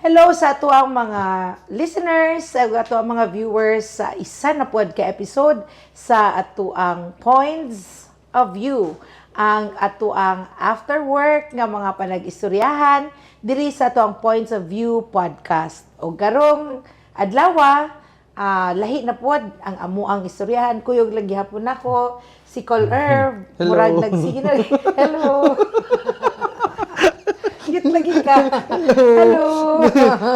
Hello sa ato ang mga listeners, sa ato ang mga viewers sa isa na pod ka episode sa ato ang Points of View. Ang ato ang after work nga mga panag-istoryahan diri sa ato ang Points of View podcast. O garong adlaw, lahi na pod ang amo ang istoryahan. Kuyog lagi hapon nako si Col Herb. Hello. Murag nagsige na. Hello. Cute lagi ka. Hello.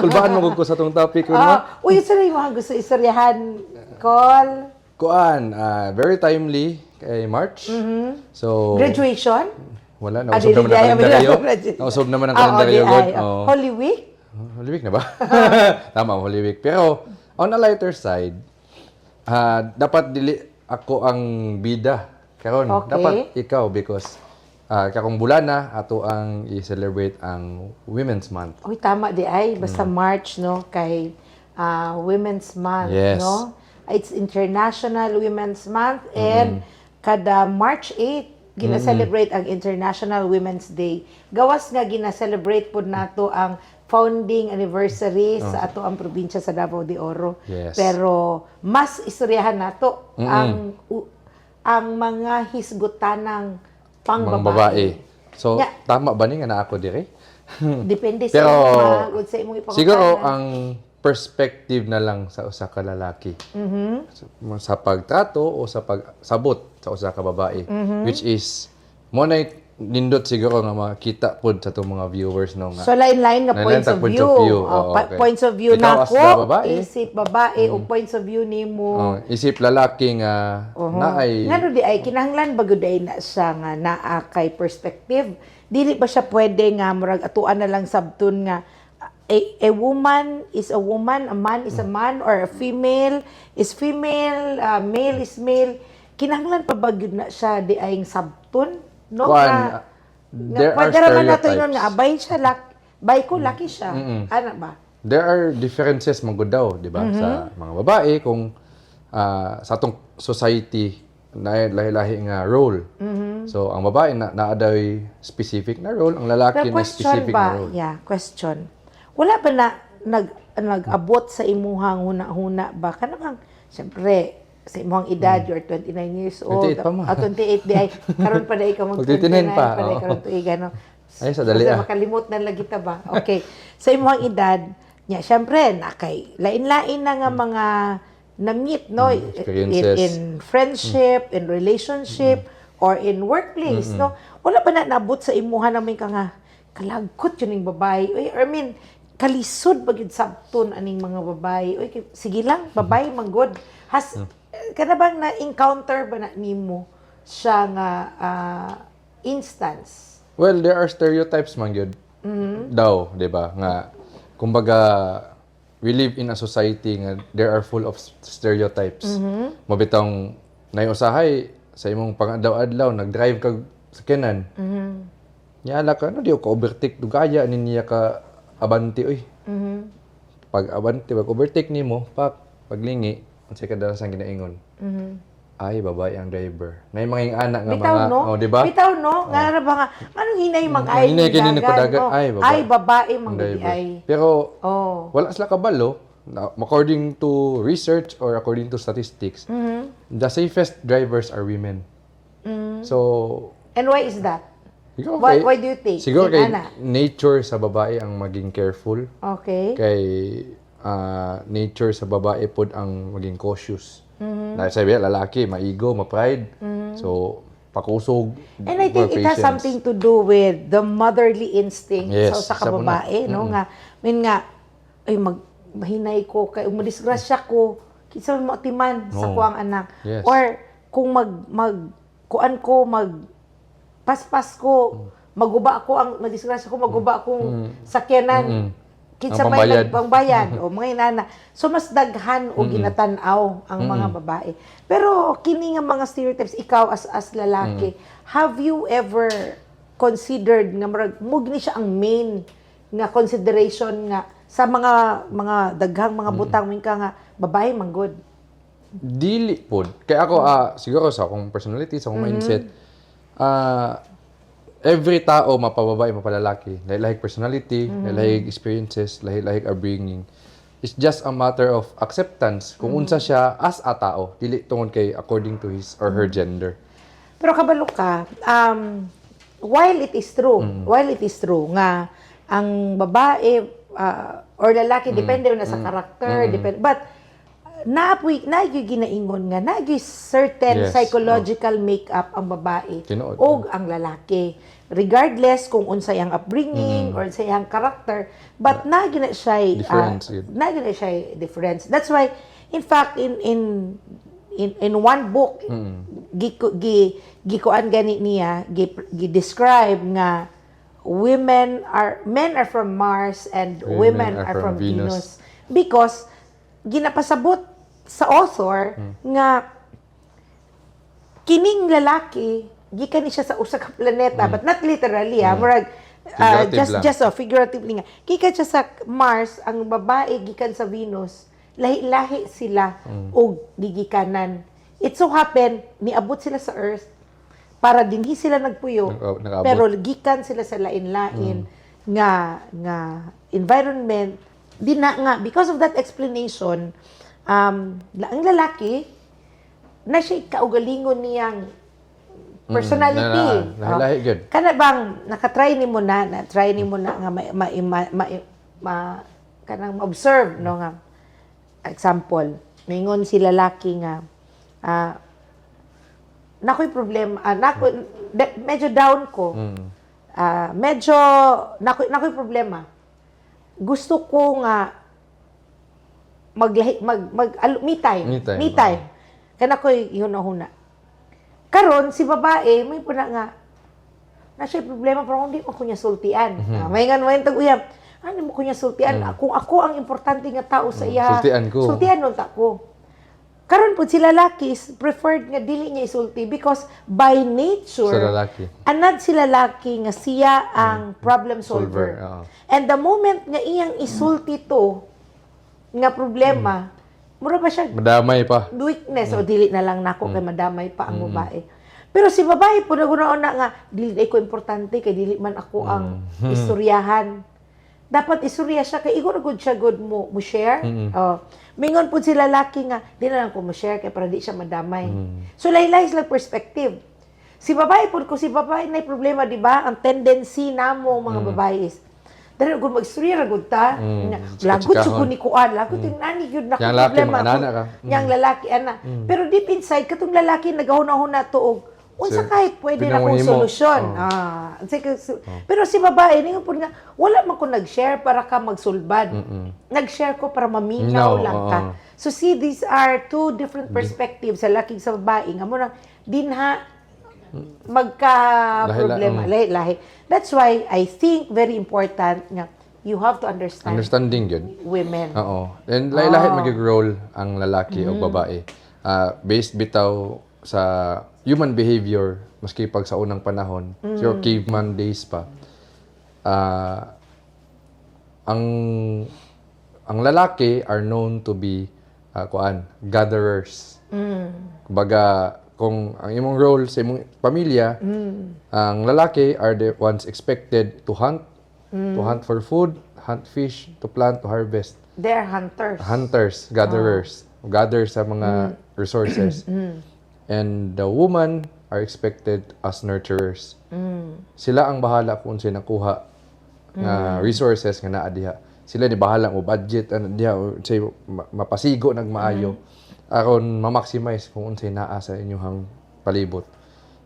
Kulbaan mo ko sa tong topic ko, no? Uy, sa rin mga gusto istoryahan, Col. Kuan, very timely kay March. So, Graduation? wala, nausog naman ang kalendaryo. Nausog naman ang kalendaryo, God. Oh. Holy Week? Holy Week na ba? Tama, Holy Week. Pero, on a lighter side, dapat dili ako ang bida. Karon, Okay. dapat ikaw because kakong bulan na ato ang i-celebrate ang Women's Month. Uy, tama di ay. Basta March, no? Kay Women's Month, Yes. no? It's International Women's Month and kada March 8, gina-celebrate ang International Women's Day. Gawas nga gina-celebrate po nato ang founding anniversary sa ato ang probinsya sa Davao de Oro. Yes. Pero mas istoryahan nato ang mga hisgutanang Mga pangbabae. babae. So, Yeah. tama ba ni nga na ako dire? Depende sa Pero, imong sa imong ipangutanan. siguro ang perspective na lang sa usa ka lalaki. Sa pagtrato o sa pagsabot sa usa ka babae, which is mo na nindot siguro nga makita pod sa itong mga viewers no nga. So, lain-lain nga Lain-lain points ta of points view. of view. Oo, okay. Points of view Ikaw na as the babae. isip babae, o points of view ni mo. Isip lalaki nga na ay Nga di ay, kinahanglan bago day na siya nga naa kay perspective. Dili ba siya pwede nga, murag atuan na lang sabton nga, a woman is a woman, a man is a man, or a female is female, male is male. Kinahanglan pa ba gyud na siya di ay sabton? No? kuan, there are Pwede nato yun stereotypes. nga, abay siya, bay ko, laki siya. Ano ba? There are differences man gud daw, di ba? Sa mga babae kung sa atong society na lahi-lahi nga role. So ang babae naa daw specific na role, ang lalaki Pero na question specific na ba, role. question. Wala ba na nag-abot sa imuhang huna-huna ba? Kanang, siyempre, sa imuhang edad, you're 29 years old. 28 pa, ma. 28 di ay. Karon pa dai ka mag 29 29 pa, pa dai oo. karon tuig ano. Ay, sa dali, Basta makalimot na lagi ta ba? Okay. Sa imuhang edad, nya siyempre nakay lain-lain na nga mga na-meet no experiences. in friendship, in relationship, or in workplace, no? Wala ba na nabot sa imuha namin ka nga kalagkot yun yung babae? Or I mean, kalisod bagid sabton aning mga babae. Oy, sige lang, babae manggod. Kana bang na-encounter ba na nimo siya nga instance? Well, there are stereotypes man gyud. Daw, 'di ba? Nga kumbaga we live in a society nga there are full of stereotypes. Mabitang naiusahay sa imong pang-adlaw-adlaw nag-drive kag sakyanan. Nyala ka no di ko overtake dugaya niya ka abante oy. Pag abante pag overtake nimo paglingi unsay kadalasan ginaingon. Ay, babae ang driver. Nay mga anak nga Bitaw, mga, no? oh, di ba? Bitaw, no? Nga na ba nga, anong hinay mag-ay Hinay kini ko dagan. oh. Ay, babae. Ay, babae mang driver. ay. Pero Oh. wala sila kabalo. According to research or according to statistics, the safest drivers are women. So, And why is that? siguro Why do you think? siguro kay Ana? nature sa babae ang maging careful. Okay. Kay nature sa babae pod ang maging cautious. Dahil sabi, lalaki, maigo, ma-pride. So, pakusog, And I think more it has patience. something to do with the motherly instinct Yes, sa isa po na. kababae, no? Nga, nga, ay, mahinay ko, kay madisgrasya ko, kinsa mo timan sa Oo. kuang anak. Yes. Or, kung paspas ko, maguba ko ang madisgrasya ko, maguba akong sakyanan. Kinsa Ang may pambayad. nagpangbayad o mga inana. So mas daghan o ginatanaw ang mga babae. Pero kini nga mga stereotypes, ikaw as lalaki, have you ever considered nga mugni siya ang main nga consideration nga sa mga daghang mga butang min ka nga babae manggod? Dili pod. Kaya ako, siguro sa akong personality, sa akong mindset, every tao, mapababae, mapalalaki, lahi-lahi personality, lahi-lahi experiences, lahi-lahi upbringing. It's just a matter of acceptance kung unsa siya as a tao, dili tungod kay according to his or her gender. Pero kabalo ka, while it is true nga ang babae or lalaki depende na sa karakter, depende, but naapoy ginaingon nga nagyoy certain Yes. psychological makeup ang babae Tinuod. o ang lalaki, regardless kung unsay ang upbringing or unsay ang karakter, but nagyo na siya Difference yun. difference. That's why in fact in one book gikuan gani niya gi-describe nga men are from Mars and women are from Venus because ginapasabot sa author nga kining lalaki gikan siya sa usa ka planeta but not literally murag Figurative lang. figuratively nga gikan siya sa Mars, ang babae gikan sa Venus, lahi-lahi sila og gigikanan. It so happen niabot sila sa Earth para dinhi sila nagpuyo Nag-abot. pero gikan sila sa lain-lain nga environment di na nga because of that explanation ang lalaki na siya kaugalingon niyang personality. Lahi-lahi gyud. Kana bang nakatry nimo na nga kanang ma-observe no nga example mingon si lalaki nga nakoy problema medyo down ko medyo nakoy problema gusto ko nga me time kana koy ihuna-huna karon si babae may puna nga na siya problema pero hindi mo kunya sultian may tag uyab ano mo kunya sultian kung ako ang importante nga tao sa iya sultian nun ta ko karon pud si lalaki preferred nga dili niya isulti because by nature Sa lalaki. anad si lalaki nga siya ang problem solver. oo. And the moment nga iyang isulti to nga problema, mura ba siya Madamay pa. weakness o dili na lang nako kay madamay pa ang babae. Pero si babae po na nga dili ko importante kay dili man ako ang istoryahan. Dapat istorya siya kay igor good siya good mo share. Mingon po si lalaki nga di na lang ko mo share kay para di siya madamay. So laylay sila perspective. Si babae po si babae na problema di ba ang tendency namo mga babae is dahil kung mag-istorya ra gud ta, lagot sa Chika-chikahon. ni kuan, lagot yung nani yun na Yang lalaki, problema. mga nana ka. Yang lalaki, ana. Pero deep inside, katong lalaki nagahuna-huna tuog, unsa kahit pwede na kong pinanguhimo. solusyon. Pero si babae, ningon po nga, wala man ko nag-share para ka magsulbad. Nag-share ko para maminaw Minaw, lang ka. oo. So see, these are two different perspectives sa laki sa babae. Nga mo nang, dinha, magka-problema. Lahi. That's why I think very important nga you have to understand Understanding yun. women. Oo. And lahi-lahi mag-role ang lalaki o babae. Based bitaw sa human behavior, maski pag sa unang panahon, your caveman days pa. Ang lalaki are known to be gatherers. Kumbaga, kung ang imong role sa imong pamilya, ang lalaki are the ones expected to hunt for food, hunt fish, to plant, to harvest. They're hunters. Hunters, gatherers, gather sa mga resources. And the woman are expected as nurturers. Sila ang bahala kung sila nakuha nga resources nga naa diha. Sila ni bahala mo budget ano diha o say mapasigo nag maayo aron ma-maximize kung unsay naa sa inyong palibot.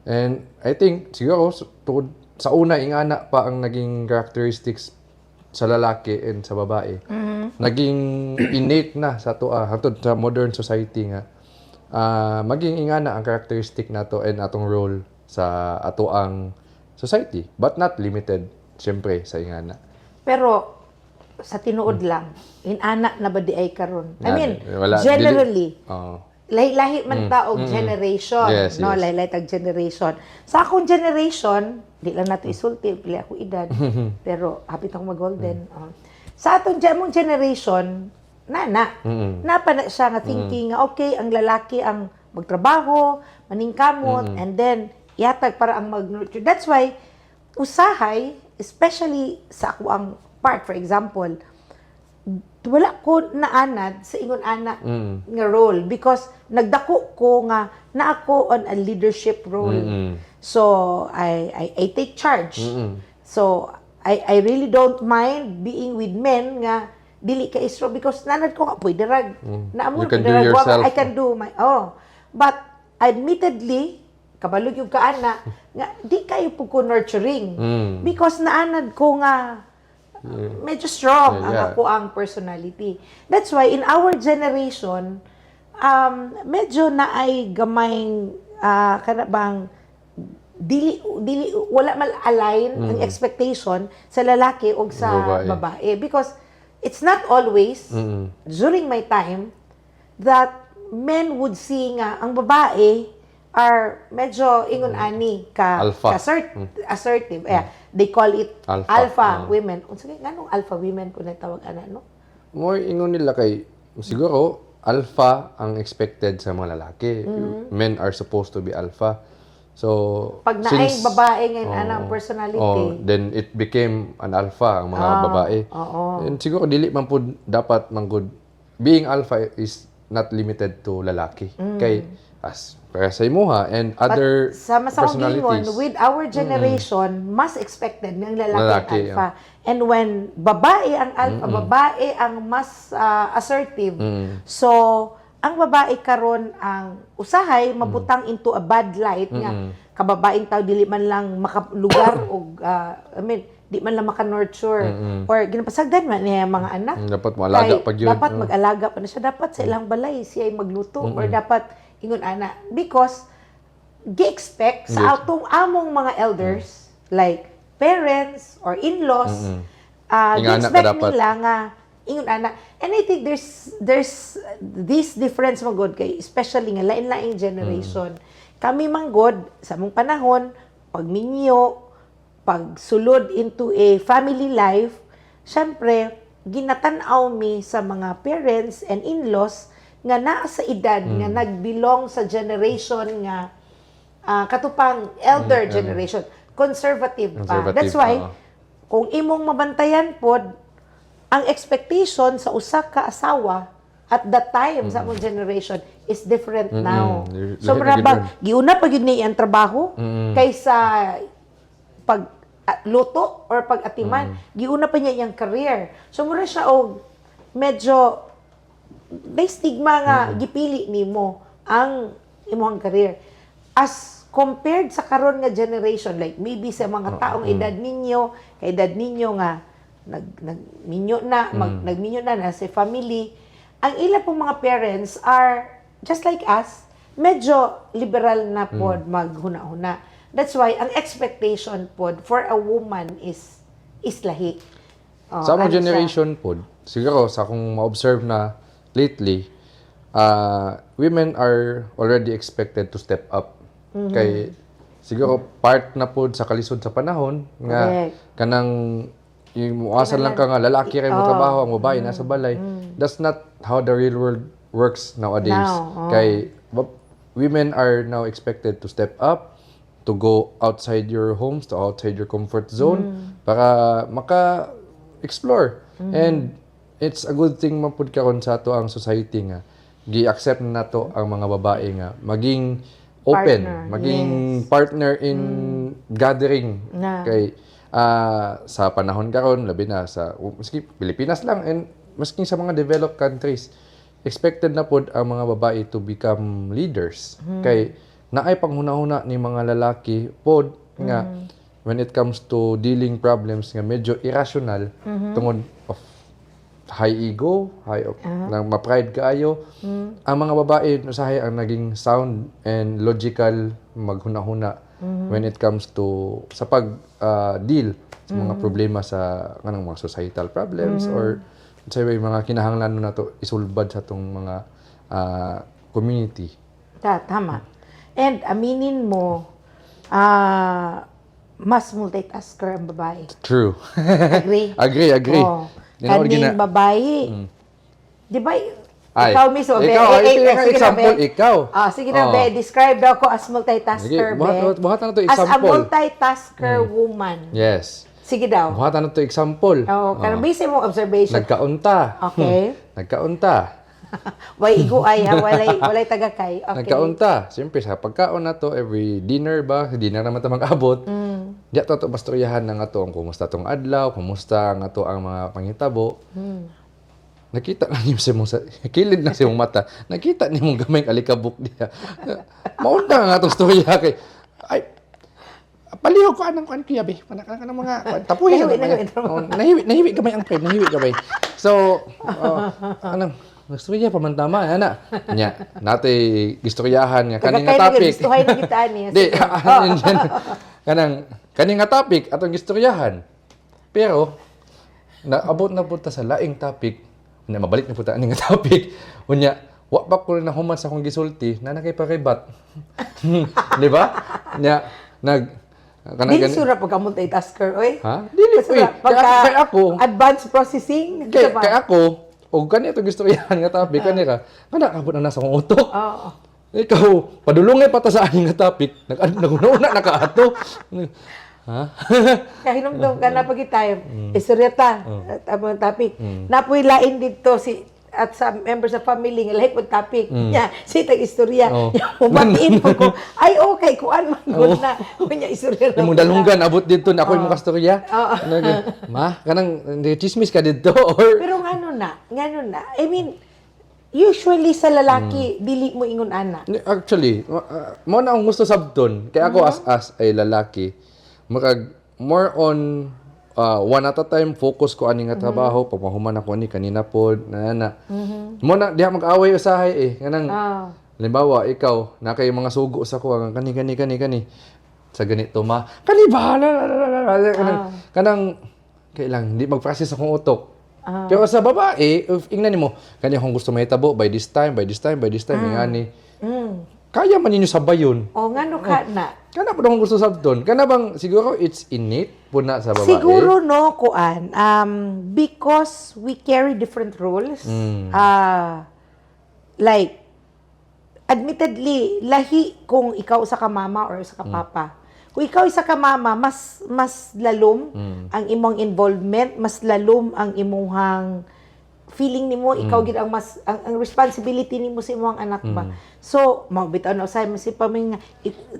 And I think siguro tungod sa una ingana pa ang naging characteristics sa lalaki and sa babae. Naging innate na sa tuwa hangtod sa modern society nga maging ingana ang characteristic nato and atong role sa atoang society but not limited syempre sa ingana. Pero sa tinuod lang, inana na ba di ay karon? I mean, Wala, generally, Oo. lahi-lahi man taog generation, Yes, no? yes. Lahi-lahi tag generation. Sa akong generation, di lang nato isulti pila ako edad, pero hapit ako mag-golden. Sa atong mong generation, napa na siya nga thinking nga okay, ang lalaki ang magtrabaho, maningkamot, and then ihatag para ang mag-nurture. That's why usahay, especially sa ako ang part, for example, wala ko naanad sa ingon ana nga role because nagdako ko nga na ako on a leadership role. So I take charge. So I really don't mind being with men nga dili ka istro because nanad ko nga pwede rag. Naamon You can pwede do rag, yourself. I can do my but admittedly kabalog yung kaana nga di kayo po ko nurturing because naanad ko nga medyo strong ang Yeah. ako ang personality. That's why in our generation medyo na ay gamayng kana bang dili wala mal align ang expectation sa lalaki o sa babae because it's not always during my time that men would see nga ang babae are medyo ingon ani Alpha. assertive. They call it Alpha. alpha women. Unsa kay nganong alpha women kung nagtawag ana no? More ingon nila kay siguro alpha ang expected sa mga lalaki. Men are supposed to be alpha. So Pag naay babae ngayon anang personality. then it became an alpha ang mga babae. And siguro dili man pud dapat manggod being alpha is not limited to lalaki. Kay as para sa imuha and other Sama sa akong personalities. gingon, with our generation, mas expected ng lalaki Lalaki, ang alpha. And when babae ang alpha, babae ang mas assertive. So, ang babae karon ang usahay mabutang into a bad light nga kababaeng tao dili man lang makalugar og di man lang maka-nurture or ginapasagdan man niya mga anak. Dapat maalaga Kay pag yun. dapat mag-alaga pa na siya. Dapat sa ilang balay siya ay magluto or dapat ingon ana because gi-expect sa atong among mga elders like parents or in-laws Ingana ka gi-expect dapat. nila nga ingon ana. And I think there's this difference magod kay especially nga lain-laing generation. Kami manggod sa among panahon pagminyo pagsulod into a family life, syempre, ginatanaw mi sa mga parents and in-laws nga naa sa edad nga nagbilong sa generation nga katupang elder generation, conservative pa. Conservative, That's why, kung imong mabantayan pod, ang expectation sa usa ka asawa at that time sa among generation is different now. So, marabang, giuna pa yun niya ang trabaho kaysa pag luto or pag-atiman, giuna pa niya iyang career. So, mura siya og medyo may stigma nga gipili nimo ang imong career. As compared sa karon nga generation, like maybe sa mga taong edad ninyo, kay edad ninyo nga nagminyo na, nagminyo na sa family, ang ila pong mga parents are just like us, medyo liberal na pod maghuna-huna. That's why ang expectation pod for a woman is lahi. Sa among generation po, siguro sa akong ma-observe na lately, women are already expected to step up. Kay siguro part na po sa kalisod sa panahon nga kanang yung muasan lang ka nga lalaki rin mo trabaho, ang babae nasa balay. That's not how the real world works nowadays. Kay women are now expected to step up, to go outside your homes, to outside your comfort zone para maka-explore. And it's a good thing mapud karon sa ato ang society nga gi-accept na to ang mga babae nga maging open, maging partner in gathering. Kay sa panahon karon labi na sa maski Pilipinas lang and maski sa mga developed countries expected na pod ang mga babae to become leaders. Kay naay panghuna-huna ni mga lalaki pod nga when it comes to dealing problems nga medyo irrational tungod of high ego, nang ma-pride kaayo. Ang mga babae usahay ang naging sound and logical maghuna-huna when it comes to sa pag deal sa mga problema sa kanang mga societal problems or sa mga kinahanglan na to isulbad sa tong mga community. Tama. And aminin mo, mas multitasker ang babae. True. Agree? agree. Kaning babae. Di ba, Ay, ikaw mismo, be. ikaw, ito yung sige na, example, be. ikaw. Sige na, Oh. be. Describe daw ako as Sige, multitasker, be. buhatan na to As a example. multitasker woman. Yes. Sige daw. Buhatan na to example. Kanang base mo observation. Nagkaunta. Okay. Nagkaunta. Way iguay, walay tagakay. Okay. Nagkaunta. Siyempre, sa pagkaon na to, every dinner ba? Dinner naman ito mag-abot. Di ato ito bastoryahan ng ato ang kumusta tong adlaw, kumusta ang ato ang mga pangitabo. Nakita na niyo sa mong kilid na sa mong mata. Nakita niyo mong gamay alikabok diya. Maunda nga atong storya kay ay palihog ko anang kuan kuya be. Panaka ng mga tapuhin nahiwi gamay ang friend, nahiwi gamay. So, anang Gustoya pa man tama, ana. Nya, natay gistoryahan nga kaning nga topic. Gustohay na kita niya. Di, kaning nga topic atong gistoryahan. Pero naabot na punta sa laing topic, na mabalik na punta aning nga topic. Unya, wa pa ko na human sa akong gisulti na nakay-paribat. Di ba? Nya, Dili sura pagka multitasker, oy. Ha? Dili ko. Kay ako, advanced processing. kay ako, o kani ito gusto yan nga topic, kani ka, abot na nasa kong utok. Oo. Ikaw, padulungay pa ta sa aning nga topic, naguna nakaato. Ha? Kahinumdum ka na pag tayo. Istoryata, tamang topic. Napoy lain dito at sa members sa family nga lahi pud topic nya si tag istorya umatin ko ay okay kuan man gud na unya istorya na imong dalunggan abot dito na ako imong kastorya ma kanang chismis ka dito or pero ngano na I mean usually sa lalaki dili mo ingon ana actually mo na ang gusto sabton kay ako as ay lalaki more on one at a time, focus ko ani nga trabaho, pagmahuman ako ni kanina po, na. Mo na, diha mag-away usahay eh. Kanang, halimbawa, ikaw, na kayo mga sugo sa ko, kani. Sa ganito ma, kani bahala, kanang, kailang, hindi mag-process akong utok. Pero sa babae, if ingnan mo, kani akong gusto mahitabo, by this time, ingani. Kaya man ninyo sabayon. O, ngano ka na? Kana po akong gusto sabton. Kana bang siguro it's innate po na sa babae? Siguro no, kuan. Because we carry different roles. Like, admittedly, lahi kung ikaw sa ka mama or sa ka papa. Kung ikaw isa ka mama, mas lalom ang imong involvement, mas lalom ang imong feeling nimo ikaw gid ang mas ang responsibility nimo sa imong anak ba. So, magbitaw na usay mo si paming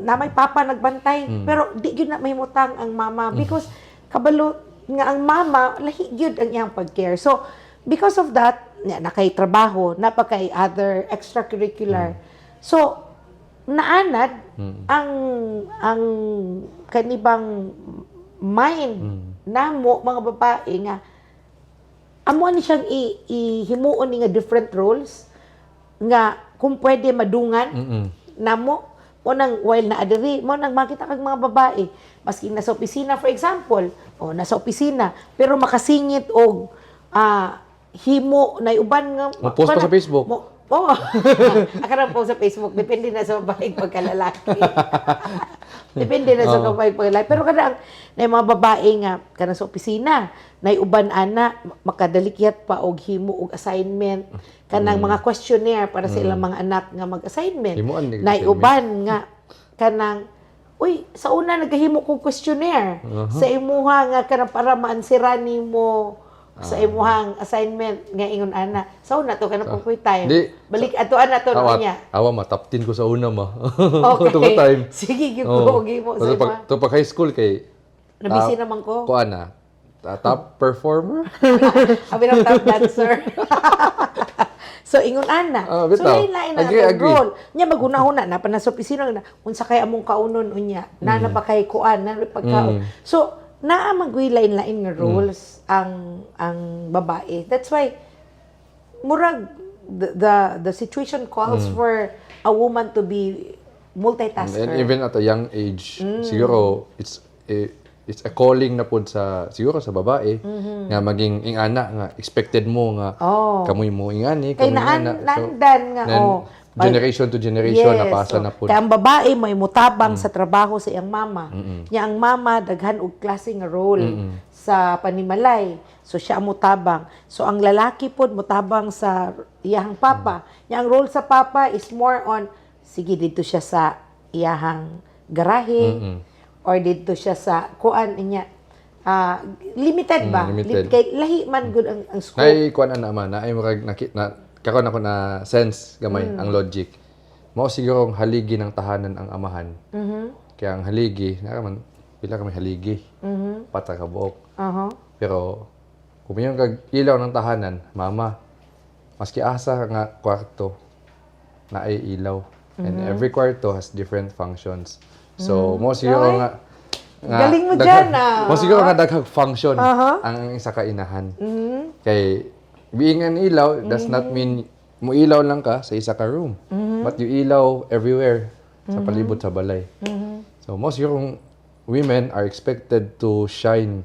na may papa nagbantay, pero di gyud na mahimutang ang mama because kabalo nga ang mama lahi gyud ang iyang pag-care. So, because of that, nakay trabaho, napakay other extracurricular. So, naanad ang kanibang mind namo mga babae nga amo ni siyang ihimuon ni nga different roles nga kung pwede madungan namo mo nang while na adiri mo nang makita kag mga babae maski nasa opisina for example o nasa opisina pero makasingit og himo na uban nga post pa sa Facebook. Akara po sa Facebook depende na sa babae pagkalalaki. Depende na sa babae pagkalalaki. Pero kada na mga babae nga kana sa opisina, nay uban ana makadalikyat pa og himo og assignment kanang mga questionnaire para sa ilang mga anak nga mag-assignment. Nay uban nga kanang uy, sa una nagahimo kog questionnaire sa imuha nga kanang para maansiran nimo sa imuhang assignment nga ingon ana. So na to kana pag time. Balik ato ana to niya. Awa mataptin ko sa una ma. Okay. Time. Sige gyud ko gimo sa ima. To pag high school kay nabisi naman ko. Ko ana. Top performer. Abi ng top dancer. So ingon ana. So lain-lain na ang role. Nya magunahon na pa na sa opisina na unsa kay among kaunon unya. Na pa kay kuan na pagkaon. So naa magwilain-lain nga roles ang babae. That's why murag the situation calls for a woman to be multitasker. And even at a young age, siguro it's a calling na pod sa siguro sa babae nga maging ingana nga expected mo nga kamoy mo ingani, kamoy ingana. Nandan nga generation to generation napasa na pod. Kaya ang babae may mutabang sa trabaho sa iyang mama. Nya ang mama daghan og klase nga role sa panimalay. So siya ang mutabang. So ang lalaki pod mutabang sa iyahang papa. Nya ang role sa papa is more on sige dito siya sa iyahang garahe or dito siya sa kuan niya limited ba? Limited. Kay lahi man gud ang scope. Nay kuan ana man na ay murag na karon ako na sense gamay ang logic. Mao siguro ang haligi ng tahanan ang amahan. Kaya ang haligi, man pila kami haligi. Pata ka buok. Pero kung yung kag ilaw ng tahanan, mama, maski asa nga kwarto na ay ilaw. And every kwarto has different functions. So, mo siguro Okay. nga Galing mo dyan, mo siguro nga daghang function ang isa ka inahan. Kay being an ilaw does not mean mo ilaw lang ka sa isa ka room. But you ilaw everywhere sa palibot sa balay. So, mo siguro women are expected to shine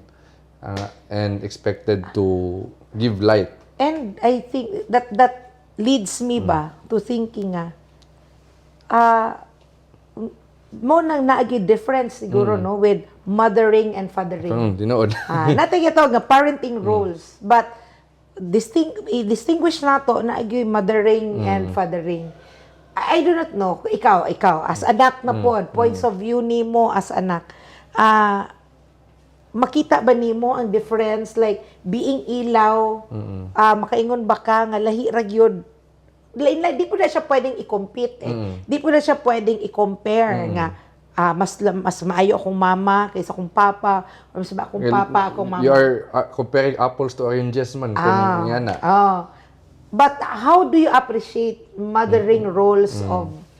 and expected to give light. And I think that leads me ba to thinking mo nang naagi difference siguro no with mothering and fathering. Tinuod. Natin ito nga parenting roles but distinguish nato naagi mothering and fathering. I do not know ikaw as anak na pod points of view nimo as anak. Makita ba nimo ang difference like being ilaw makaingon ba ka nga lahi ra gyud di po na siya pwedeng i-compete di po na siya pwedeng i-compare nga mas maayo akong mama kaysa akong papa or mas akong papa akong mama. You are comparing apples to oranges man kung yan na. But how do you appreciate mothering roles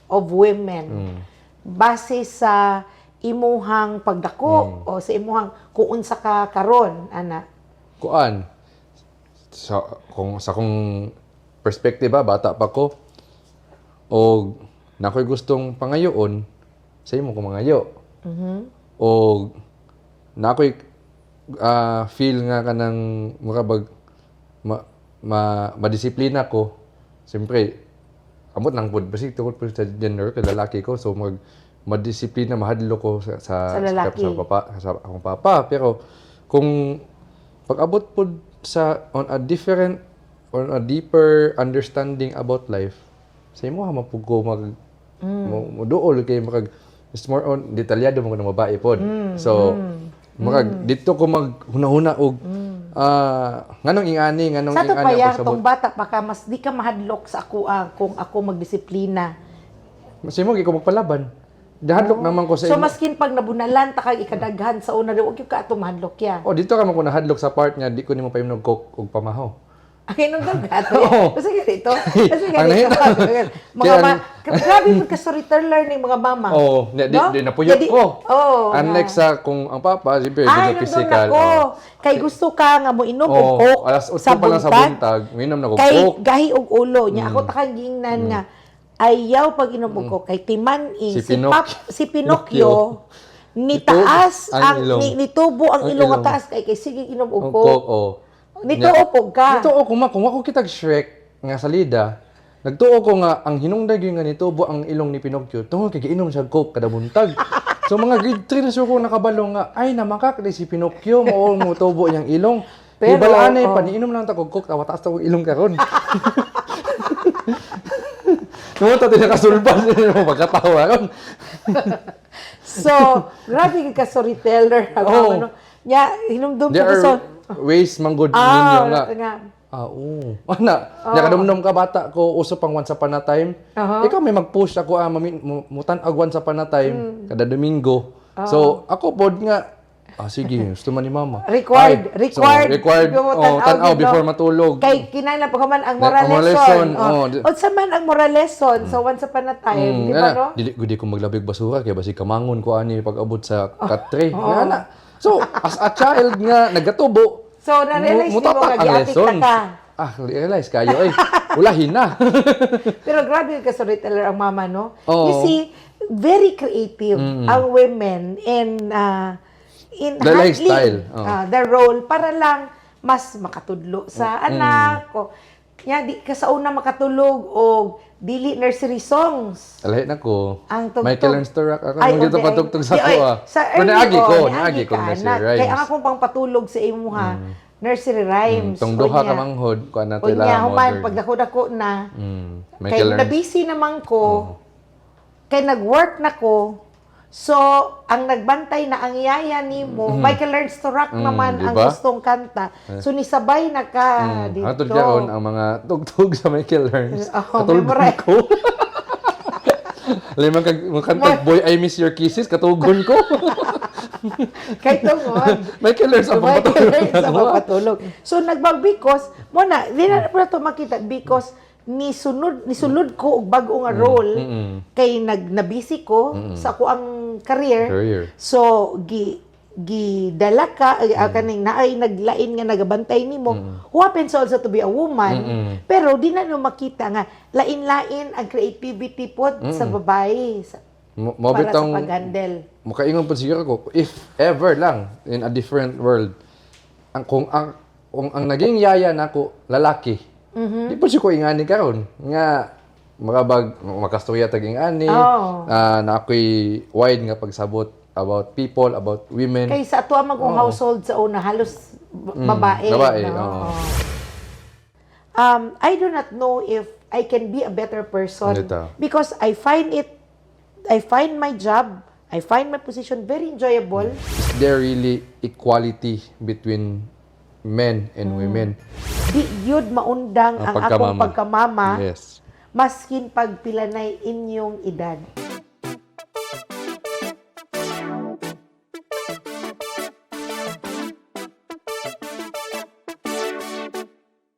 of women base sa imuhang pagdako o sa imuhang kung unsa ka karon ana? Kuan sa kung perspektive bata pa ko o nakoy gustong pangayoon sa imo ko mangayo. O nakoy feel nga kanang murabag madisiplina ko. Siyempre amot nang pud basi tungod po sa gender kay lalaki ko so madisiplina mahadlo ko sa akong papa pero kung pag-abot po sa on a deeper understanding about life sa imo ha mapug ko mo duol kay makag it's more on detalyado mo na mabae pod so makag dito ko maghunahuna og nganong ingani Sa to ako paya sabot. tong bata baka mas di ka mahadlok sa ako kung ako magdisiplina. Kasi mo ko magpalaban. Dahadlok naman ko sa So maskin pag nabunalan ta kag ikadaghan sa una wa gyud ka ato mahadlok ya. Oh, dito ka man ko nahadlok sa part niya, di ko nimo painom coke og pamahaw. Ay nung daghat. Oo. Kasi ganito. Kasi Ang ganito. nahita. Mga grabe mo ka storyteller ning mga mama. Oh, di napuyok ko. Unlike sa kung ang papa, siyempre, Ay, hindi nandun physical. ako. Kay gusto ka nga mo inom og coke alas 8 pa lang sa buntag, minom na ko Kay coke. gahi og ulo niya. Ako takang gingnan nga ayaw pag inom og coke kay timan-i si Pinocchio ni taas ang nitubo ang ilong nga taas kay sige inom og coke. Nituo po ka. Nituo ko kung ako kitag Shrek nga salida, nagtuo ko nga ang hinungdag yung nga nitubo ang ilong ni Pinocchio tungod kay giinom siya coke kada buntag. So mga grade 3 na siya ko nakabalo nga ay namakak si Pinocchio mao mo tubo yang ilong. Pero balaan ay paniinom lang ta kog coke tawa taas ta kog ilong karon. Mo ta tinakasulban mo pagkatawa ron. So, grabe ka storyteller. Ano? Nya hinumdum There ko sa are ways manggod ninyo nga. nga. Oo. Ana, nakadumdum ka bata ko uso pang once upon a time. Ikaw may mag-push ako mutan-ag once upon a time kada Domingo. So, ako pod nga sige, gusto man ni mama. Required. Tanaw before matulog. Kay kinahanglan pa man ang moral lesson. Unsa man ang moral lesson sa once upon a time, di ba no? Dili ko maglabig basura kay basi kamangon ko ani pag-abot sa kat 3. Ana. So, as a child nga nagatubo. So, na-realize mo nga giapik ka. Realize kayo ay ulahin na. Pero grabe ka storyteller ang mama, no? Oo. You see, very creative ang women in The lifestyle. Their role para lang mas makatudlo sa anak o di ka sa una makatulog o dili nursery songs. Alahin ako. Ang tugtog. Michael and Storak ako nang dito patugtog sa ko. Sa Pero early naagi ko nursery, right? Kaya ang akong pangpatulog sa imuha, nursery rhymes. Tong duha ka manghod, kuan na Unya, tila human, pag dako-dako na, kay Michael Learns. na-busy naman ko, kay nag-work na ko, so, ang nagbantay na ang yaya ni mo, Michael Learns to Rock naman ang diba? gustong kanta. So, nisabay na ka dito. Hatod kaon ang mga tugtog sa Michael Learns. Oh, Katulog memorize. ko. Limang kanta, Boy, I Miss Your Kisses, katugon ko. Kay tungod. Michael Learns ang Michael Learns ang papatulog. papatulog. So, because, mo na, di na po na ito makita, because, nisulod ko og bago nga role kay nabisi ko sa ako ang career. So gidala ka kaning naay naglain nga nagabantay nimo. Who happens also to be a woman. Pero di na no makita nga lain-lain ang creativity pod sa babae para sa pag-handle. Makaingon po siguro ko, if ever lang in a different world, kung ang naging yaya nako lalaki, di po siya ko ingani karon nga makastorya taging ani na ako'y wide nga pagsabot about people, about women. Kay sa ato magong household sa una halos babae. Babae, no? I do not know if I can be a better person Dito. because I find my job, I find my position very enjoyable. Is there really equality between men and women? Di yun maundang ang akong pagkamama. pagkamama, Yes. maskin pagpilanay inyong edad.